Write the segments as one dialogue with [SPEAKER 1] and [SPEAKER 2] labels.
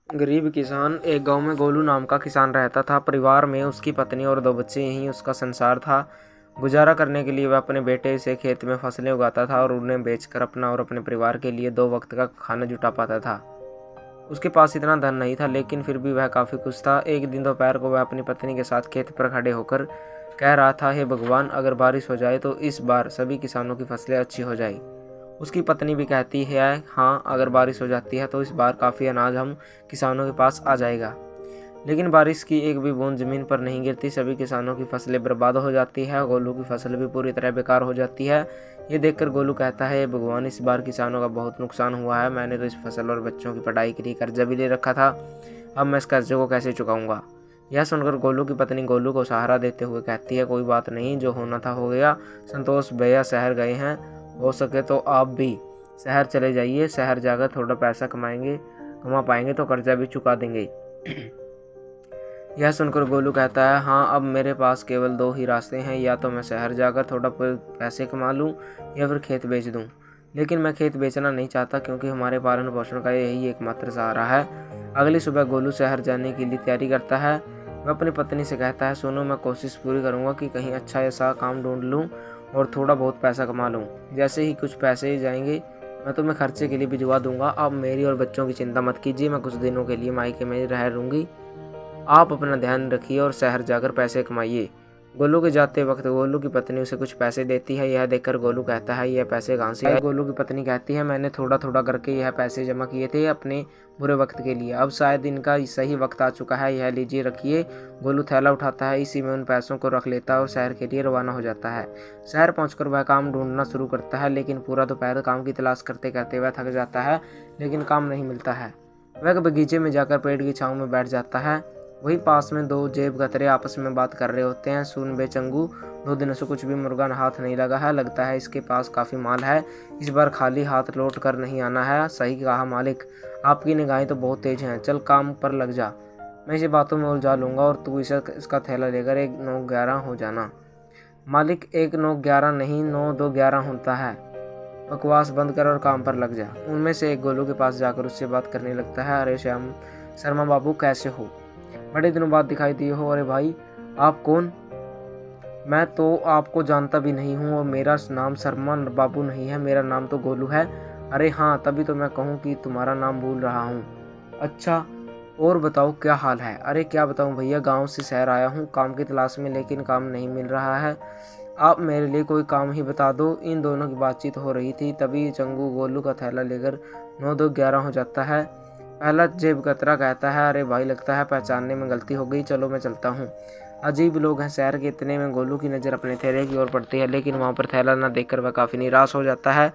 [SPEAKER 1] गरीब किसान। एक गांव में गोलू नाम का किसान रहता था। परिवार में उसकी पत्नी और 2 बच्चे, यही उसका संसार था। गुजारा करने के लिए वह अपने बेटे से खेत में फसलें उगाता था और उन्हें बेचकर अपना और अपने परिवार के लिए 2 वक्त का खाना जुटा पाता था। उसके पास इतना धन नहीं था, लेकिन फिर भी वह काफ़ी खुश था। एक दिन दोपहर को वह अपनी पत्नी के साथ खेत पर खड़े होकर कह रहा था, हे भगवान, अगर बारिश हो जाए तो इस बार सभी किसानों की फसलें अच्छी हो जाए। उसकी पत्नी भी कहती है, हाँ, अगर बारिश हो जाती है तो इस बार काफ़ी अनाज हम किसानों के पास आ जाएगा। लेकिन बारिश की एक भी बूंद ज़मीन पर नहीं गिरती। सभी किसानों की फसलें बर्बाद हो जाती है। गोलू की फसल भी पूरी तरह बेकार हो जाती है। ये देखकर गोलू कहता है, भगवान, इस बार किसानों का बहुत नुकसान हुआ है। मैंने तो इस फसल और बच्चों की पढ़ाई के लिए कर्जा भी ले रखा था। अब मैं इस कर्जे को कैसे चुकाऊंगा। यह सुनकर गोलू की पत्नी गोलू को सहारा देते हुए कहती है, कोई बात नहीं, जो होना था हो गया। संतोष भैया शहर गए हैं, हो सके तो आप भी शहर चले जाइए। शहर जाकर थोड़ा पैसा कमा पाएंगे तो कर्जा भी चुका देंगे। यह सुनकर गोलू कहता है, हाँ, अब मेरे पास केवल 2 ही रास्ते हैं, या तो मैं शहर जाकर थोड़ा पैसे कमा लूँ या फिर खेत बेच दूँ। लेकिन मैं खेत बेचना नहीं चाहता, क्योंकि हमारे पालन पोषण का यही एकमात्र सहारा है। अगली सुबह गोलू शहर जाने के लिए तैयारी करता है। वह अपनी पत्नी से कहता है, सुनो, मैं कोशिश पूरी करूँगा कि कहीं अच्छा ऐसा काम ढूंढ लूँ और थोड़ा बहुत पैसा कमा लूँ। जैसे ही कुछ पैसे जाएंगे मैं तुम्हें खर्चे के लिए भिजवा दूंगा। आप मेरी और बच्चों की चिंता मत कीजिए, मैं कुछ दिनों के लिए मायके में रह लूँगी। आप अपना ध्यान रखिए और शहर जाकर पैसे कमाइए। गोलू के जाते वक्त गोलू की पत्नी उसे कुछ पैसे देती है। यह देखकर गोलू कहता है, यह पैसे कहाँ से आए। गोलू की पत्नी कहती है, मैंने थोड़ा थोड़ा करके यह पैसे जमा किए थे अपने बुरे वक्त के लिए। अब शायद इनका सही वक्त आ चुका है, यह लीजिए, रखिए। गोलू थैला उठाता है, इसी में उन पैसों को रख लेता है और शहर के लिए रवाना हो जाता है। शहर पहुंचकर वह काम ढूंढना शुरू करता है, लेकिन पूरा दोपहर काम की तलाश करते करते वह थक जाता है, लेकिन काम नहीं मिलता है। वह बगीचे में जाकर पेड़ की छांव में बैठ जाता है। वहीं पास में 2 जेब कतरे आपस में बात कर रहे होते हैं। सुन बे चंगू, 2 दिनों से कुछ भी मुर्गा हाथ नहीं लगा है। लगता है इसके पास काफ़ी माल है। इस बार खाली हाथ लौट कर नहीं आना है। सही कहा मालिक, आपकी निगाहें तो बहुत तेज हैं। चल काम पर लग जा, मैं इसे बातों में उलझा लूँगा और तू इसका थैला लेकर 1 9 11 हो जाना। मालिक, 1 9 11 नहीं, 9 2 11 होता है। बकवास बंद कर और काम पर लग जा। उनमें से एक गोलू के पास जाकर उससे बात करने लगता है, अरे श्याम शर्मा बाबू, कैसे हो? बड़े दिनों बाद दिखाई दिए हो। अरे भाई, आप कौन? मैं तो आपको जानता भी नहीं हूँ और मेरा नाम शर्मा बाबू नहीं है, मेरा नाम तो गोलू है। अरे हाँ, तभी तो मैं कहूँ कि तुम्हारा नाम भूल रहा हूँ। अच्छा, और बताओ क्या हाल है? अरे क्या बताऊँ भैया, गांव से शहर आया हूँ काम की तलाश में, लेकिन काम नहीं मिल रहा है। आप मेरे लिए कोई काम ही बता दो। इन दोनों की बातचीत हो रही थी, तभी चंगू गोलू का थैला लेकर 9 2 11 हो जाता है। पहला जेब कतरा कहता है, अरे भाई, लगता है पहचानने में गलती हो गई, चलो मैं चलता हूँ। अजीब लोग हैं शहर के। इतने में गोलू की नज़र अपने थैले की ओर पड़ती है, लेकिन वहाँ पर थैला न देखकर वह काफ़ी निराश हो जाता है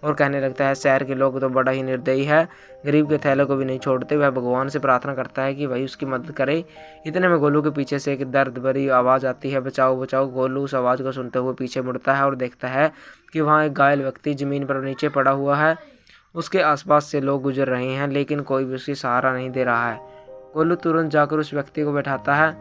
[SPEAKER 1] और कहने लगता है, शहर के लोग तो बड़ा ही निर्दयी है, गरीब के थैले को भी नहीं छोड़ते। वह भगवान से प्रार्थना करता है कि वही उसकी मदद करे। इतने में गोलू के पीछे से एक दर्द भरी आवाज़ आती है, बचाओ बचाओ। गोलू उस आवाज़ को सुनते हुए पीछे मुड़ता है और देखता है कि वहाँ एक घायल व्यक्ति ज़मीन पर नीचे पड़ा हुआ है। उसके आसपास से लोग गुजर रहे हैं, लेकिन कोई भी उसकी सहारा नहीं दे रहा है। गोलू तुरंत जाकर उस व्यक्ति को बैठाता है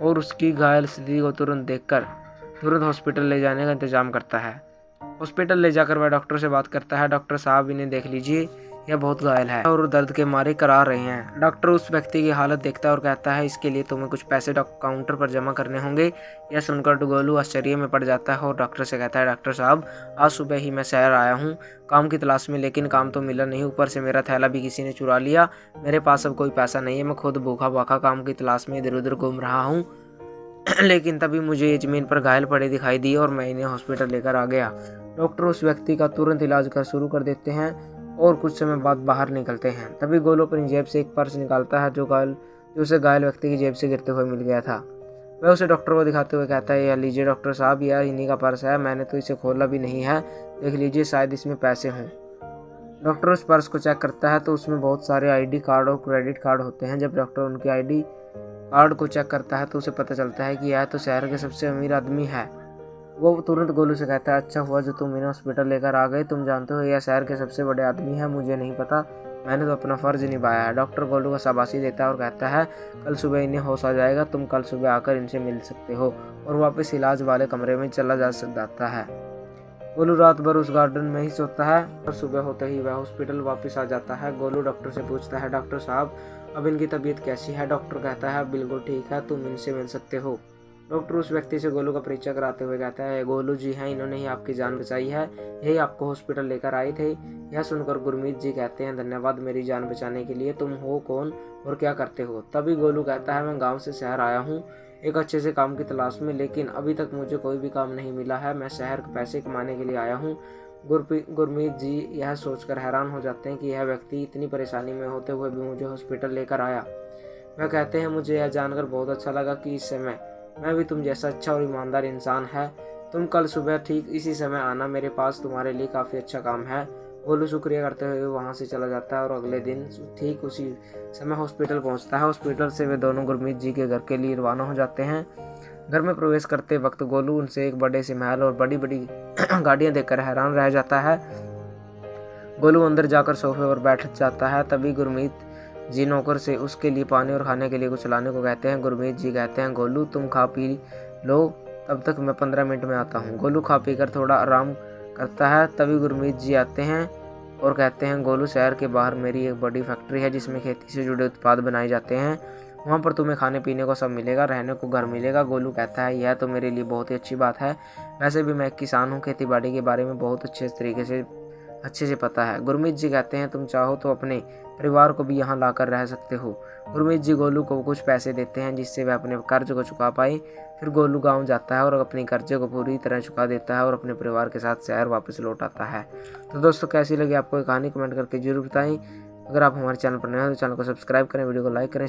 [SPEAKER 1] और उसकी घायल स्थिति को तुरंत हॉस्पिटल ले जाने का इंतजाम करता है। हॉस्पिटल ले जाकर वह डॉक्टर से बात करता है, डॉक्टर साहब, इन्हें देख लीजिए, यह बहुत घायल है और दर्द के मारे करा रहे हैं। डॉक्टर उस व्यक्ति की हालत देखता है और कहता है, इसके लिए तुम्हें कुछ पैसे काउंटर पर जमा करने होंगे। यह सुनकर गोलू आश्चर्य में पड़ जाता है और डॉक्टर से कहता है, डॉक्टर साहब, आज सुबह ही मैं शहर आया हूँ काम की तलाश में, लेकिन काम तो मिला नहीं, ऊपर से मेरा थैला भी किसी ने चुरा लिया। मेरे पास अब कोई पैसा नहीं है, मैं खुद भूखा भाखा काम की तलाश में इधर उधर घूम रहा हूँ। लेकिन तभी मुझे ये ज़मीन पर घायल पड़े दिखाई दिए और मैं इन्हें हॉस्पिटल लेकर आ गया। डॉक्टर उस व्यक्ति का तुरंत इलाज शुरू कर देते हैं और कुछ समय बाद बाहर निकलते हैं। तभी गोलू अपनी जेब से एक पर्स निकालता है जो उसे घायल व्यक्ति की जेब से गिरते हुए मिल गया था। वह उसे डॉक्टर को दिखाते हुए कहता है, यह लीजिए डॉक्टर साहब, यह इन्हीं का पर्स है, मैंने तो इसे खोला भी नहीं है, देख लीजिए, शायद इसमें पैसे हों। डॉक्टर उस पर्स को चेक करता है तो उसमें बहुत सारे ID कार्ड और क्रेडिट कार्ड होते हैं। जब डॉक्टर उनके ID कार्ड को चेक करता है तो उसे पता चलता है कि यह तो शहर के सबसे अमीर आदमी है। वो तुरंत गोलू से कहता है, अच्छा हुआ जो तुम इन्हें हॉस्पिटल लेकर आ गए, तुम जानते हो यह शहर के सबसे बड़े आदमी है। मुझे नहीं पता, मैंने तो अपना फ़र्ज निभाया है। डॉक्टर गोलू को शाबाशी देता है और कहता है, कल सुबह इन्हें होश आ जाएगा, तुम कल सुबह आकर इनसे मिल सकते हो, और वापस इलाज वाले कमरे में चला जाता है। गोलू रात भर उस गार्डन में ही सोता है और सुबह होते ही वह हॉस्पिटल वापस आ जाता है। गोलू डॉक्टर से पूछता है, डॉक्टर साहब, अब इनकी तबीयत कैसी है? डॉक्टर कहता है बिल्कुल ठीक है, तुम इनसे मिल सकते हो। डॉक्टर उस व्यक्ति से गोलू का परिचय कराते हुए कहता है, गोलू जी हैं, इन्होंने ही आपकी जान बचाई है, यही आपको हॉस्पिटल लेकर आए थे। यह सुनकर गुरमीत जी कहते हैं, धन्यवाद मेरी जान बचाने के लिए। तुम हो कौन और क्या करते हो? तभी गोलू कहता है, मैं गाँव से शहर आया हूँ एक अच्छे से काम की तलाश में, लेकिन अभी तक मुझे कोई भी काम नहीं मिला है। मैं शहर पैसे कमाने के लिए आया हूँ। गुरमीत जी यह सोचकर हैरान हो जाते हैं कि यह व्यक्ति इतनी परेशानी में होते हुए भी मुझे हॉस्पिटल लेकर आया। वह कहते हैं, मुझे यह जानकर बहुत अच्छा लगा कि इस समय मैं भी तुम जैसा अच्छा और ईमानदार इंसान है। तुम कल सुबह ठीक इसी समय आना, मेरे पास तुम्हारे लिए काफ़ी अच्छा काम है। गोलू शुक्रिया करते हुए वहाँ से चला जाता है और अगले दिन ठीक उसी समय हॉस्पिटल पहुँचता है। हॉस्पिटल से वे दोनों गुरमीत जी के घर के लिए रवाना हो जाते हैं। घर में प्रवेश करते वक्त गोलू उनसे एक बड़े से महल और बड़ी बड़ी गाड़ियाँ देखकर हैरान रह जाता है। गोलू अंदर जाकर सोफे पर बैठ जाता है। तभी गुरमीत जी नौकर से उसके लिए पानी और खाने के लिए कुछ लाने को कहते हैं। गुरमीत जी कहते हैं, गोलू तुम खा पी लो, तब तक मैं 15 मिनट में आता हूँ। गोलू खा पी कर थोड़ा आराम करता है। तभी गुरमीत जी आते हैं और कहते हैं, गोलू शहर के बाहर मेरी एक बड़ी फैक्ट्री है जिसमें खेती से जुड़े उत्पाद बनाए जाते हैं, वहाँ पर तुम्हें खाने पीने को सब मिलेगा, रहने को घर मिलेगा। गोलू कहता है, यह तो मेरे लिए बहुत ही अच्छी बात है, वैसे भी मैं एक किसान हूँ, खेती बाड़ी के बारे में बहुत अच्छे से पता है। गुरमीत जी कहते हैं, तुम चाहो तो अपने परिवार को भी यहाँ लाकर रह सकते हो। गुरमीत जी गोलू को कुछ पैसे देते हैं जिससे वह अपने कर्ज को चुका पाए। फिर गोलू गांव जाता है और अपने कर्जे को पूरी तरह चुका देता है और अपने परिवार के साथ शहर वापस लौट आता है। तो दोस्तों, कैसी लगी आपको ये कहानी? कमेंट करके जरूर बताएं। अगर आप हमारे चैनल पर नए हो तो चैनल को सब्सक्राइब करें, वीडियो को लाइक करें।